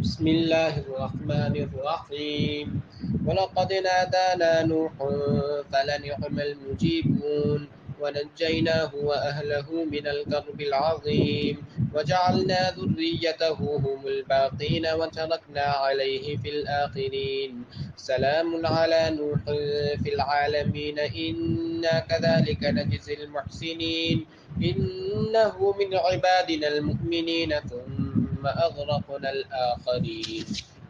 بسم الله الرحمن الرحيم ولقد نادانا نوح فلنعم المجيبون ونجيناه وأهله من الكرب العظيم وجعلنا ذريته هم الباقين وتركنا عليه في الآخرين سلام على نوح في العالمين إنا كذلك نجزي المحسنين إنه من عبادنا المؤمنين ثم أغرقنا الآخرين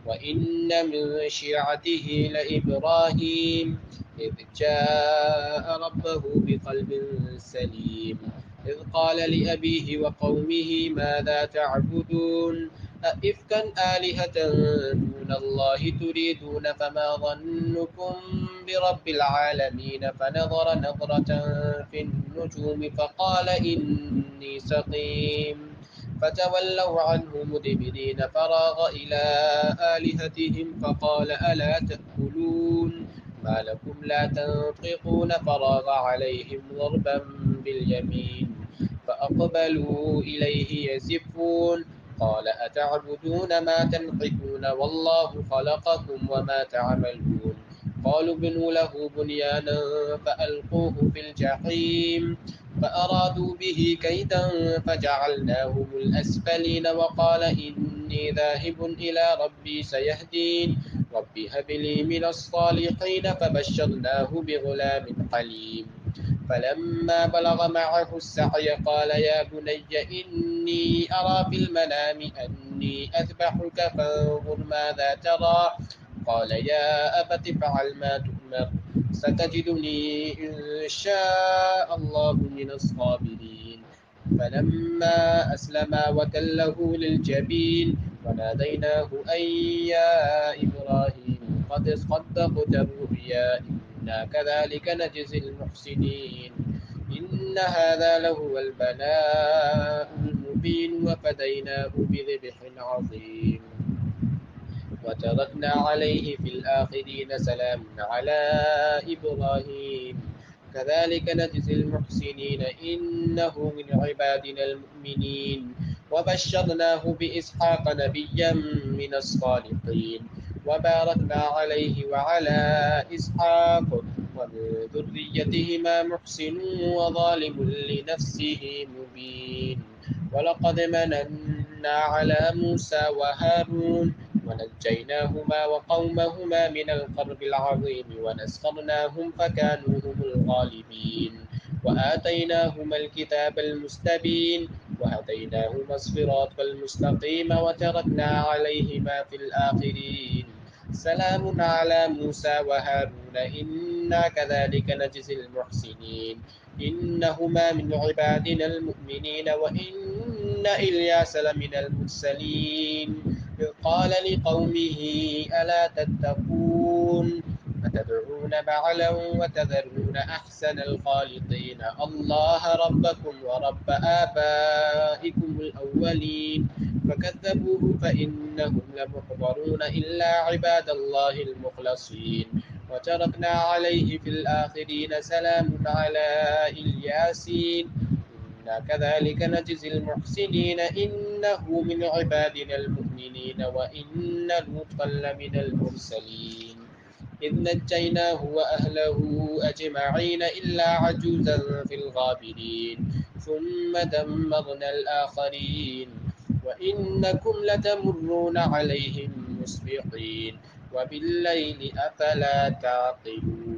وإن من شيعته لإبراهيم إذ جاء ربه بقلب سليم إذ قال لأبيه وقومه ماذا تعبدون أئفكا آلهة دون الله تريدون فما ظنكم برب العالمين فنظر نظرة في النجوم فقال إني سقيم فتولوا عنه مدبرين فراغ إلى آلهتهم فقال ألا تأكلون ما لكم لا تنطقون فراغ عليهم ضربا باليمين فأقبلوا إليه يزفون قال أتعبدون ما تنحتون والله خلقكم وما تعملون قالوا ابنوا له بنيانا فألقوه في الجحيم فأرادوا به كيدا فجعلناهم الأسفلين وقال إني ذاهب إلى ربي سيهدين رب هب لي من الصالحين فبشرناه بغلام حليم فلما بلغ معه السعي قال يا بني إني أرى في المنام أني أذبحك فانظر ماذا ترى قال يا أبت افعل ما تؤمر ستجدني إن شاء الله من الصابرين فلما أسلما وتله للجبين وناديناه أن يا إبراهيم قد صدقت الرؤيا إنا كذلك نجزي المحسنين إن هذا لهو البلاء المبين وفديناه بذبح عظيم وتركنا عليه في الآخرين سلام على إبراهيم كذلك نجزي المحسنين إنه من عبادنا المؤمنين وبشرناه بإسحاق نبيا من الصالحين وباركنا عليه وعلى إسحاق ومن ذريتهما محسن وظالم لنفسه مبين ولقد مننا على موسى وهارون ونجيناهما وقومهما من الكرب العظيم ونصرناهم فكانوا هم الغالبين وآتيناهما الكتاب المستبين وهديناهما الصراط المستقيم وتركنا عليهما في الآخرين سلام على موسى وهارون إنا كذلك نجزي المحسنين إنهما من عبادنا المؤمنين وإن إلياس لمن المرسلين إذ قال لقومه ألا تتقون أتدعون بعلا وتذرون أحسن الخالقين الله ربكم ورب آبائكم الأولين فكذبوه فإنهم لمحضرون إلا عباد الله المخلصين وتركنا عليه في الآخرين سلام على الياسين إنا كذلك نجزي المحسنين إنه من عبادنا المؤمنين وإن لوطا لمن المرسلين إذ نجيناه وأهله أجمعين إلا عجوزا في الغابرين ثم دمرنا الآخرين وإنكم لتمرون عليهم مصبحين وبالليل أفلا تعقلون